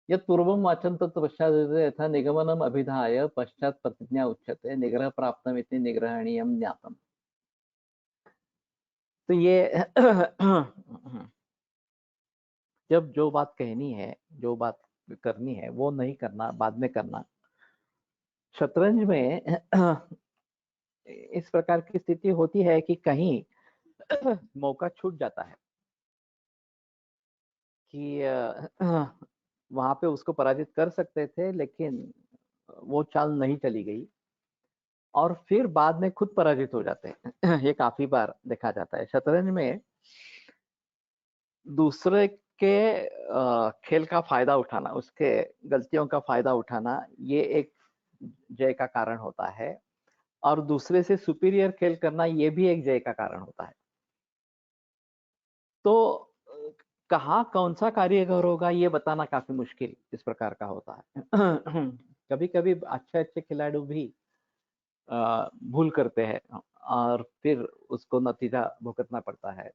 यत् पूर्वं वाचं तत् पश्चात् यथा निगमनम अभिधाय पश्चात् प्रतिज्ञा उच्यते निग्रह प्राप्तम इति निग्रहणीयम ज्ञातम। तो ये जब जो बात कहनी है, जो बात करनी है वो नहीं करना, बाद में करना। शतरंज में इस प्रकार की स्थिति होती है कि कहीं मौका छूट जाता है कि वहां पे उसको पराजित कर सकते थे, लेकिन वो चाल नहीं चली गई और फिर बाद में खुद पराजित हो जाते हैं। ये काफी बार देखा जाता है शतरंज में। दूसरे के खेल का फायदा उठाना, उसके गलतियों का फायदा उठाना, ये एक जय का कारण होता है, और दूसरे से सुपीरियर खेल करना ये भी एक जय का कारण होता है। तो कहाँ कौन सा कार्यगर होगा ये बताना काफी मुश्किल इस प्रकार का होता है। कभी कभी अच्छे अच्छे खिलाड़ी भी भूल करते हैं और फिर उसको नतीजा भुगतना पड़ता है,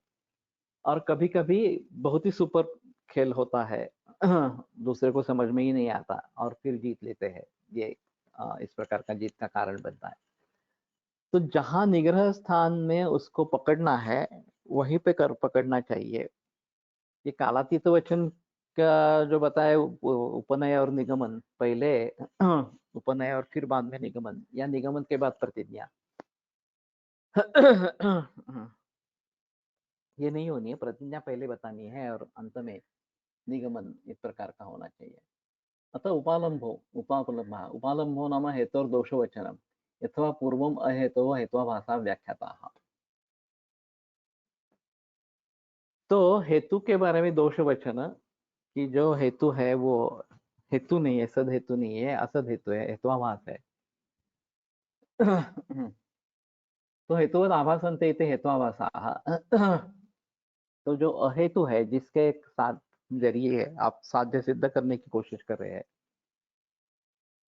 और कभी कभी बहुत ही सुपर खेल होता है, दूसरे को समझ में ही नहीं आता और फिर जीत लेते हैं। ये इस प्रकार का जीत का कारण बनता है। तो जहां निग्रह स्थान में उसको पकड़ना है वहीं पे कर पकड़ना चाहिए। ये कालातीत वचन का जो बताया, उपनय और निगमन, पहले उपनय और फिर बाद में निगमन, या निगमन के बाद प्रतिज्ञा, ये नहीं होनी है। प्रतिज्ञा पहले बतानी है और अंत में निगमन इस प्रकार का होना चाहिए। अतः उपालंभो नाम हेतोर्दोषवचनम यथवा पूर्वम अहेतो हेत्वाभासा व्याख्याता। तो हेतु के बारे में दोष वचन कि जो हेतु है वो हेतु नहीं है, सद हेतु नहीं है, असद हेतु है, हेत्वाभास है। तो हेतुवद आभासन्ते इति हेत्वाभासाः। तो जो अहेतु है, जिसके साथ जरिए आप साध्य सिद्ध करने की कोशिश कर रहे हैं,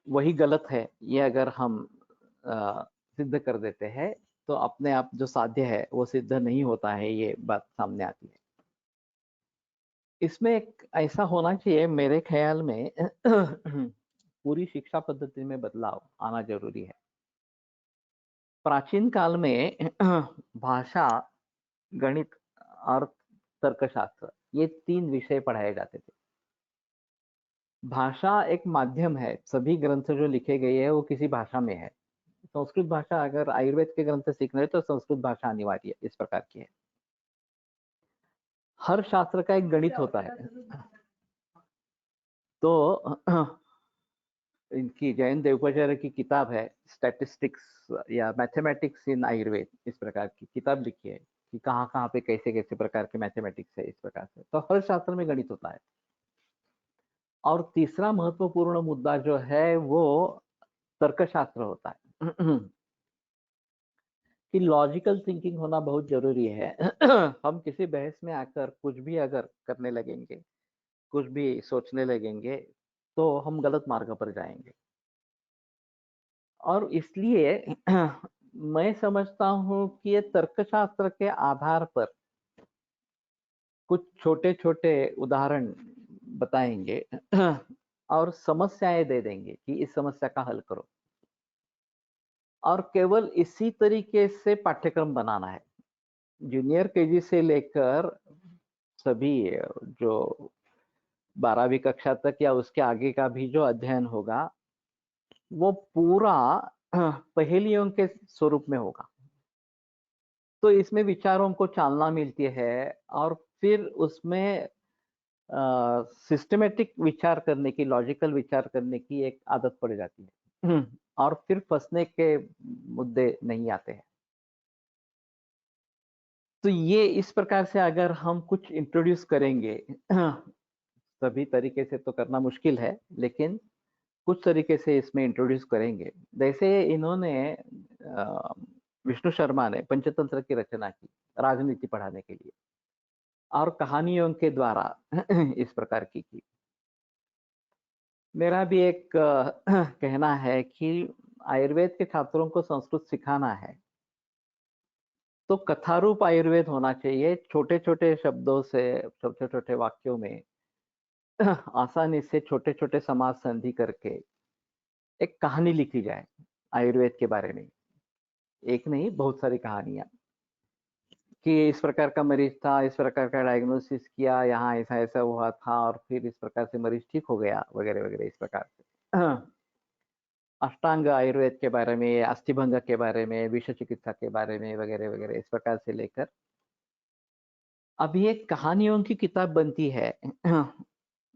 वही गलत है। ये अगर हम सिद्ध कर देते हैं तो अपने आप जो साध्य है वो सिद्ध नहीं होता है, ये बात सामने आती है। इसमें एक ऐसा होना चाहिए मेरे ख्याल में, पूरी शिक्षा पद्धति में बदलाव आना जरूरी है। प्राचीन काल में भाषा, गणित और तर्कशास्त्र, ये 3 विषय पढ़ाए जाते थे। भाषा एक माध्यम है, सभी ग्रंथ जो लिखे गए हैं वो किसी भाषा में है। संस्कृत भाषा, अगर आयुर्वेद के ग्रंथ सीखना है तो संस्कृत भाषा अनिवार्य है, इस प्रकार की है। हर शास्त्र का एक गणित होता है। तो इनकी जैन देवपाचार्य की किताब है स्टैटिस्टिक्स या मैथमेटिक्स इन आयुर्वेद, इस प्रकार की किताब लिखी है कि कहाँ कहाँ पे कैसे कैसे प्रकार के मैथमेटिक्स है, इस प्रकार से। तो हर शास्त्र में गणित होता है। और तीसरा महत्वपूर्ण मुद्दा जो है वो तर्कशास्त्र होता है। कि लॉजिकल थिंकिंग होना बहुत जरूरी है। हम किसी बहस में आकर कुछ भी अगर करने लगेंगे कुछ भी सोचने लगेंगे, तो हम गलत मार्ग पर जाएँगे। और इसलिए मैं समझता हूँ कि ये तर्कशास्त्र के आधार पर कुछ छोटे-छोटे उदाहरण बताएँगे और समस्याएँ दे देंगे कि इस समस्या का हल करो। और केवल इसी तरीके से पाठ्यक्रम बनाना है। जूनियर केजी से लेकर सभी जो 12वीं कक्षा तक या उसके आगे का भी जो अध्ययन होगा, वो पूरा पहेलियों के स्वरूप में होगा। तो इसमें विचारों को चालना मिलती है और फिर उसमें सिस्टमैटिक विचार करने की, लॉजिकल विचार करने की एक आदत पड़ जाती है। और फिर फँसने के मुद्दे नहीं आते हैं। तो ये इस प्रकार से अगर हम कुछ इंट्रोड्यूस करेंगे, सभी तरीके से तो करना मुश्किल है, लेकिन कुछ तरीके से इसमें इंट्रोड्यूस करेंगे। जैसे इन्होंने विष्णु शर्मा ने पंचतंत्र की रचना की, राजनीति पढ़ाने के लिए और कहानियों के द्वारा इस प्रकार की। मेरा भी एक कहना है कि आयुर्वेद के छात्रों को संस्कृत सिखाना है, तो कथारूप आयुर्वेद होना चाहिए। छोटे-छोटे शब्दों से, छोटे-छोटे वाक्यों में आसानी से छोटे-छोटे समास संधि करके एक कहानी लिखी जाए आयुर्वेद के बारे में। एक नहीं, बहुत सारी कहानियाँ कि इस प्रकार का मरीज़ था, इस प्रकार का डायग्नोसिस किया, यहाँ ऐसा-ऐसा हुआ था और फिर इस प्रकार से मरीज़ ठीक हो गया, वगैरह-वगैरह इस प्रकार से। अष्टांग आयुर्वेद के बारे में, अस्थिभंग के बारे में, विष चिकित्सा के बारे में, वगैरह-वगैरह इस प्रकार से लेकर अभी एक कहानियों की किताब बनती है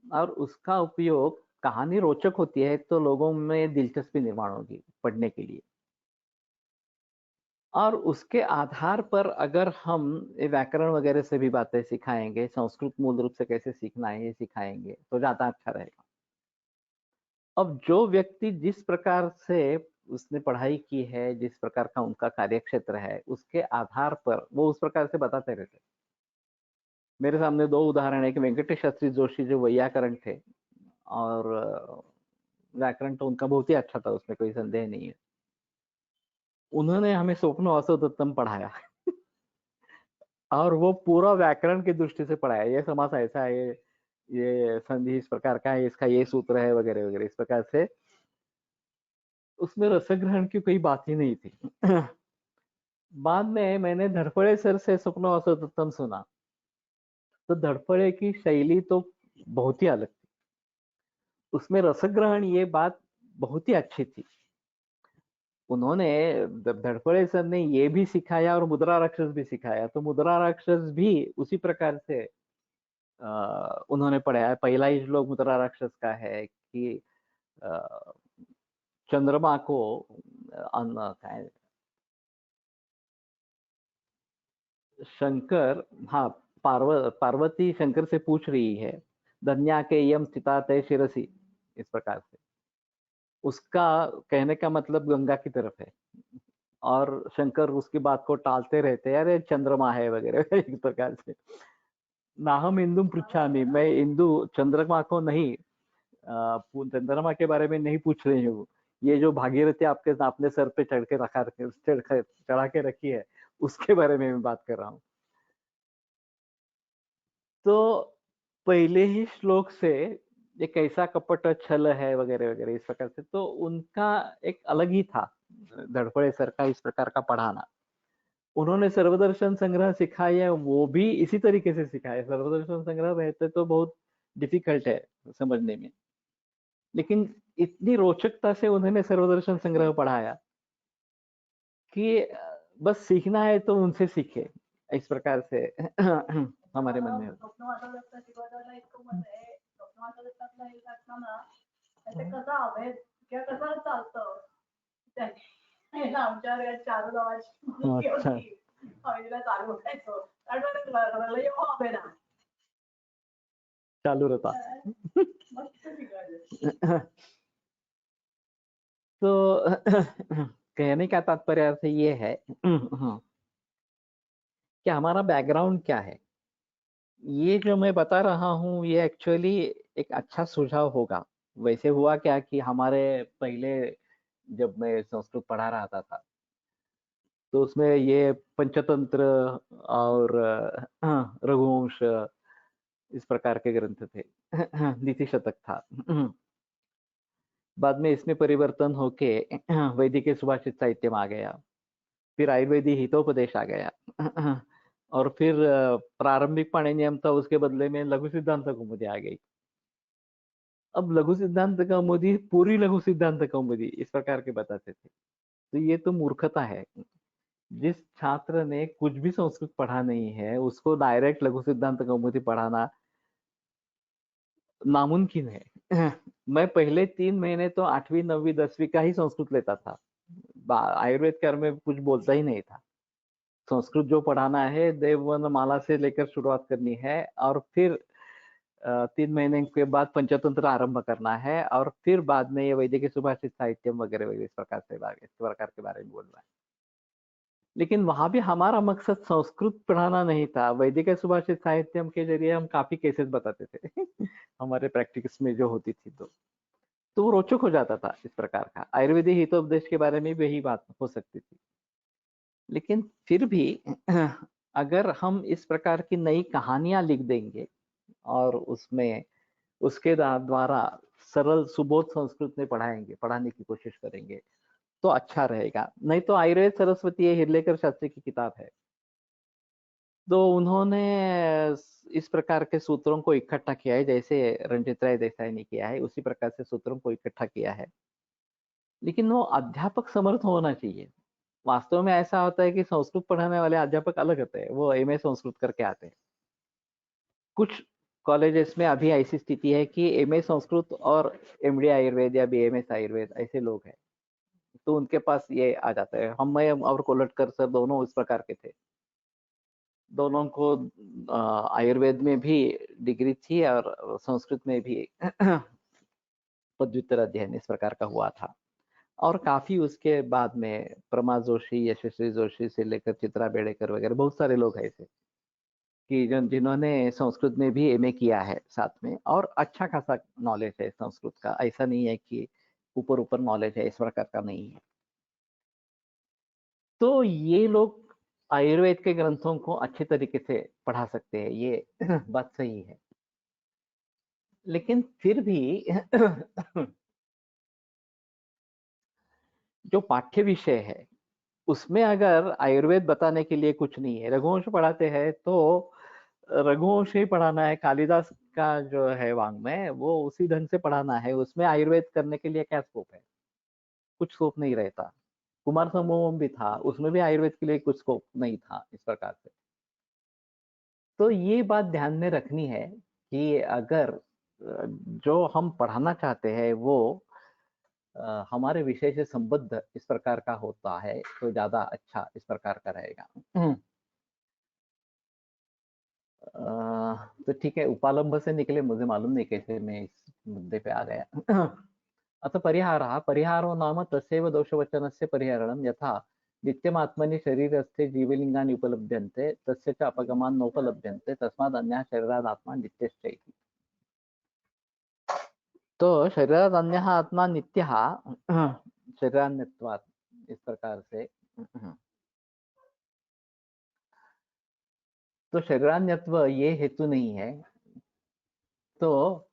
और उसका उपयोग, कहानी रोचक होती है तो लोगों में दिलचस्पी निर्माण होगी पढ़ने के लिए। और उसके आधार पर अगर हम ये व्याकरण वगैरह से भी बातें सिखाएँगे, संस्कृत मूल रूप से कैसे सीखना है ये सिखाएँगे, तो ज़्यादा अच्छा रहेगा। अब जो व्यक्ति जिस प्रकार से उसने पढ़ाई की है, जिस प्रकार का उनका कार्यक्षेत्र है, उसके आधार पर वो उस प्रकार से बताते रहते हैं। मेरे सामने 2 उदाहरण है कि वेंकटेश शास्त्री जोशी जो वैयाकरण थे और व्याकरण तो उनका बहुत ही अच्छा था, उसमें कोई संदेह नहीं है। उन्होंने हमें स्वप्न वासवदत्तम पढ़ाया और वो पूरा व्याकरण की दृष्टि से पढ़ाया। ये समास ऐसा है, ये संधि इस प्रकार का है, इसका ये सूत्र है, वगैरह-वगैरह इस प्रकार से। उसमें रसग्रहण की कोई बात ही नहीं थी। बाद में मैंने धड़पड़े सर से स्वप्न वासवदत्तम सुना, तो धड़पड़े की शैली तो बहुत ही अलग थी। उसमें रसग्रहण ये बात बहुत ही अच्छी थी। उन्होंने धड़पड़े सर ने ये भी सिखाया और मुद्रा राक्षस भी सिखाया, तो मुद्रा राक्षस भी उसी प्रकार से उन्होंने पढ़ाया। पहला ही श्लोक मुद्रा राक्षस का है कि अ, चंद्रमा को अन्न काय शंकर, हाँ, पार्वती शंकर से पूछ रही है, धन्या के यम स्थिता तय शिरसि, इस प्रकार से। उसका कहने का मतलब गंगा की तरफ है और शंकर उसकी बात को टालते रहते हैं, अरे चंद्रमा है वगैरह इस प्रकार से। नाहम इंदुम पृच्छामि, मैं इंदु चंद्रमा को नहीं, चंद्रमा के बारे में नहीं पूछ रही हूँ। ये जो भागीरथी आपके आपने सर पे चढ़ा के रखी है, उसके बारे में मैं बात कर रहा हूँ। तो पहले ही श्लोक से ये कैसा कपट छल है, वगैरह-वगैरह इस प्रकार से, तो उनका एक अलग ही था, धड़पड़े सर का इस प्रकार का पढ़ाना। उन्होंने सर्वदर्शन संग्रह सिखाया, वो भी इसी तरीके से सिखाया। सर्वदर्शन संग्रह रहते तो बहुत डिफिकल्ट है समझने में, लेकिन इतनी रोचकता से उन्होंने सर्वदर्शन संग्रह पढ़ाया कि बस सीखना है तो उनसे सीखे, इस प्रकार से हमारे मन में होता। स्वप्न वाचवदत्त शिकवताना इतकं मत आहे. स्वप्न वाचवदत्तातला हे असताना ते कसं अभेद किंवा कसं चालतं त्याने आमच्यावर या चारू नावाची मुलगी अच्छा, होती. आम्ही तिला चारू म्हणायचो. कारण लय अभेद आहे. चालू रहता। मस्त शिकवायचे. तो कहने का तात्पर्य अर्थ ये है कि हमारा बैकग्राउंड क्या है, ये जो मैं बता रहा हूँ ये एक्चुअली एक अच्छा सुझाव होगा। वैसे हुआ क्या कि हमारे पहले जब मैं संस्कृत पढ़ा रहा था तो उसमें ये पंचतंत्र और रघुवंश इस प्रकार के ग्रंथ थे। नीति शतक था। बाद में इसमें परिवर्तन होके वैदिक सुभाषित साहित्य में आ गया, फिर आयुर्वेदी हितोपदेश आ गया और फिर प्रारंभिक पाणिनियम था, उसके बदले में लघु सिद्धांत कौमुदी आ गई। अब लघु सिद्धांत कौमुदी पूरी लघु सिद्धांत कौमुदी इस प्रकार के बताते थे, तो ये तो मूर्खता है। जिस छात्र ने कुछ भी संस्कृत पढ़ा नहीं है उसको डायरेक्ट लघु सिद्धांत कौमुदी पढ़ाना नामुमकिन है। मैं पहले 3 महीने तो 8वीं 9वीं 10वीं का ही संस्कृत लेता था। आयुर्वेद के में कुछ बोलता ही नहीं था। संस्कृत जो पढ़ाना है देववन माला से लेकर शुरुआत करनी है और फिर 3 महीने के बाद पंचतंत्र आरंभ करना है और फिर बाद में ये वैदिक सुभाषित साहित्य वगैरह वगैरह इस प्रकार के बारे में बोलना है। लेकिन वहां भी हमारा मकसद संस्कृत पढ़ाना नहीं था। वैदिक सुभाषित साहित्यम के जरिए हम काफी केसेस बताते थे हमारे प्रैक्टिस में जो होती थी तो वो रोचक हो जाता था। इस प्रकार का आयुर्वेदिक हितोपदेश के बारे में भी यही बात हो सकती थी। लेकिन फिर भी अगर हम इस प्रकार की नई कहानियां लिख देंगे और उसमें उसके द्वारा सरल सुबोध संस्कृत में पढ़ाने की कोशिश करेंगे तो अच्छा रहेगा। नहीं तो आयुर्वेद सरस्वती हिरलेकर शास्त्री की किताब है, तो उन्होंने इस प्रकार के सूत्रों को इकट्ठा किया है, जैसे रंजित राय देसाई ने किया है उसी प्रकार से सूत्रों को इकट्ठा किया है। लेकिन वो अध्यापक समर्थ होना चाहिए। वास्तव में ऐसा होता है कि संस्कृत पढ़ाने वाले अध्यापक अलग होते हैं, वो एमए संस्कृत करके आते हैं। कुछ कॉलेजेस में अभी ऐसी स्थिति है कि एमए संस्कृत और एमडी आयुर्वेद या बीएमएस आयुर्वेद ऐसे लोग हैं, तो उनके पास ये आ जाता है। हम मैं और कोलटकर सर दोनों इस प्रकार के थे। दोनों को आयुर्वेद में भी डिग्री थी और संस्कृत में भी पदव्युत्तर अध्ययन इस प्रकार का हुआ था। और काफी उसके बाद में प्रमा जोशी, यशस्वी जोशी से लेकर चित्रा बेड़ेकर वगैरह बहुत सारे लोग ऐसे कि जिन्होंने संस्कृत में भी एमए किया है साथ में, और अच्छा खासा नॉलेज है संस्कृत का। ऐसा नहीं है कि ऊपर ऊपर नॉलेज है, इस प्रकार का नहीं है। तो ये लोग आयुर्वेद के ग्रंथों को अच्छे तरीके से पढ़ा सकते हैं, ये बात सही है। लेकिन फिर भी जो पाठ्य विषय है उसमें अगर आयुर्वेद बताने के लिए कुछ नहीं है, रघुवंश पढ़ाते हैं तो रघुवंश ही पढ़ाना है। कालिदास का जो है वाङ्मय वो उसी ढंग से पढ़ाना है, उसमें आयुर्वेद करने के लिए क्या स्कोप है? कुछ स्कोप नहीं रहता। कुमार संभवम भी था, उसमें भी आयुर्वेद के लिए कुछ स्कोप नहीं था इस प्रकार से। तो ये बात ध्यान में रखनी है कि अगर जो हम पढ़ाना चाहते हैं वो हमारे विषय से संबद्ध इस प्रकार का होता है तो ज्यादा अच्छा इस प्रकार का रहेगा। तो ठीक है, उपालंब से निकले, मुझे मालूम नहीं कैसे मैं इस मुद्दे पे आ गया। अतः परिहारो नाम तस्यैव दोषवचनस्य परिहरणं यथा नित्यमात्मनि शरीरस्थे जीवलिंगानि उपलभ्यन्ते तस्य च अपगमान् नोपलभ्यन्ते तस्माद् अन्यः शरीरात् आत्मा नित्यश्च इति। तो शरीरात् अन्यः आत्मा नित्यः शरीरान्यत्वात्, इस प्रकार से। तो शरीरान्यत्व ये हेतु नहीं है। तो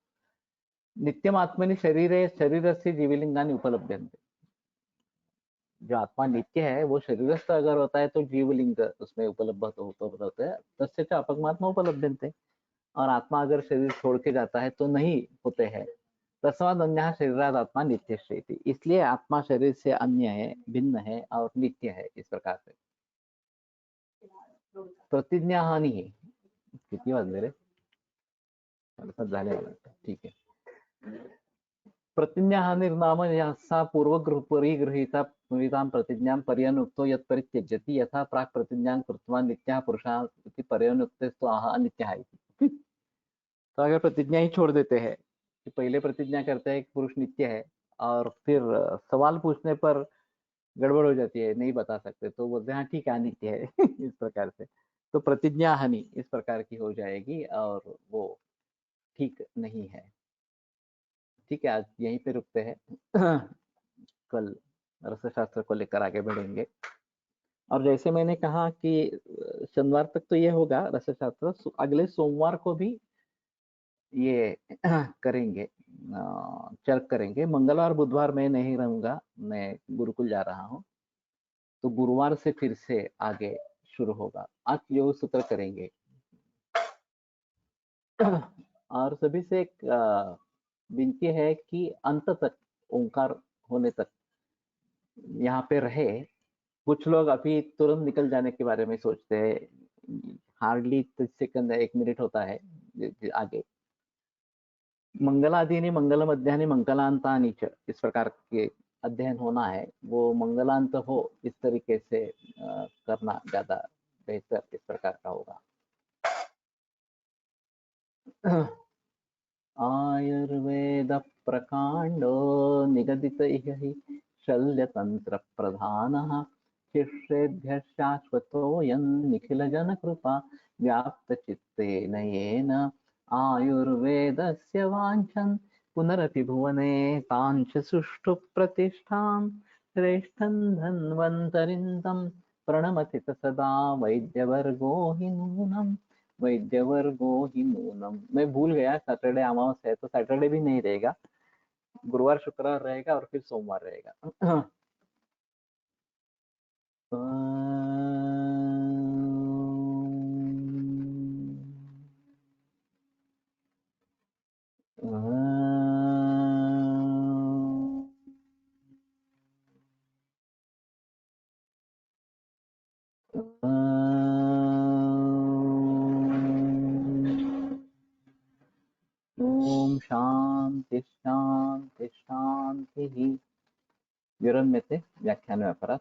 नित्यमात्मनि शरीरस्य जीवलिंगानि उपलभ्यन्ते, जो आत्मा नित्य है वो शरीरस्थ अगर होता है तो जीवलिंग उसमें उपलब्ध होते हैं। तस्य च अपगमात्मा उपलभ्यन्ते, और आत्मा अगर शरीर छोड़ के जाता है तो नहीं होते हैं। तस्माद् अन्यः शरीरात् आत्मा नित्यश्चेति, इसलिए आत्मा शरीर से अन्य है, भिन्न है और नित्य है। इस प्रकार से प्रतिज्ञा हानि है। कितनी बात मेरे झाले वाला, ठीक है। प्रतिज्ञा हानिर्नाम सा परिगृहीता प्रतिज्ञां पर्यनुक्तो यत् परित्यज्यति यथा प्राक् प्रतिज्ञां कृत्वा नित्यः पुरुषः इति पर्यनुक्तेस्तु आह अनित्यः इति। तो अगर प्रतिज्ञा ही छोड़ देते हैं कि पहले प्रतिज्ञा करते हैं कि पुरुष नित्य है और फिर सवाल पूछने पर गड़बड़ हो जाती है, नहीं बता सकते, तो बोलते हैं हाँ ठीक है अनित्य है। इस प्रकार से तो प्रतिज्ञा हानि इस प्रकार की हो जाएगी और वो ठीक नहीं है। ठीक है, आज यहीं पे रुकते हैं। कल रसशास्त्र को लेकर आगे बढ़ेंगे। और जैसे मैंने कहा कि शनिवार तक तो ये होगा रसशास्त्र, अगले सोमवार को भी ये करेंगे, चर्क करेंगे। मंगलवार बुधवार मैं नहीं रहूंगा, मैं गुरुकुल जा रहा हूँ, तो गुरुवार से फिर से आगे शुरू होगा। आज योग सूत्र करेंगे। और सभी से एक विनती है कि अंत तक, ओंकार होने तक यहाँ पे रहे। कुछ लोग अभी तुरंत निकल जाने के बारे में सोचते हैं, हार्डली 30 सेकंड 1 मिनट होता है आगे। मंगलादीनि मंगल मध्यानि मंगलांतानि च, इस प्रकार के अध्ययन होना है। वो मंगलांत हो इस तरीके से करना ज्यादा बेहतर इस प्रकार का होगा। आयुर्वेद प्रकांडो निगदित इह हि शल्यतंत्र प्रधानः शिष्येभ्यः शाश्वतोऽयं निखिल जन कृपा व्याप्त चित्तेन येन आयुर्वेदस्य वाञ्छन् पुनरपि भुवने ताञ्च सुष्ठु प्रतिष्ठां श्रेष्ठं धन्वन्तरिं तं प्रणमति स सदा वैद्यवर्गो हि नूनम्, वैद्यवर्गो ही नूनम। मैं भूल गया, सैटरडे अमावस्या है तो सैटरडे भी नहीं रहेगा, गुरुवार शुक्रवार रहेगा और फिर सोमवार रहेगा। ओम शांति शांति शांति। विरम्यते व्याख्यान में अपराध।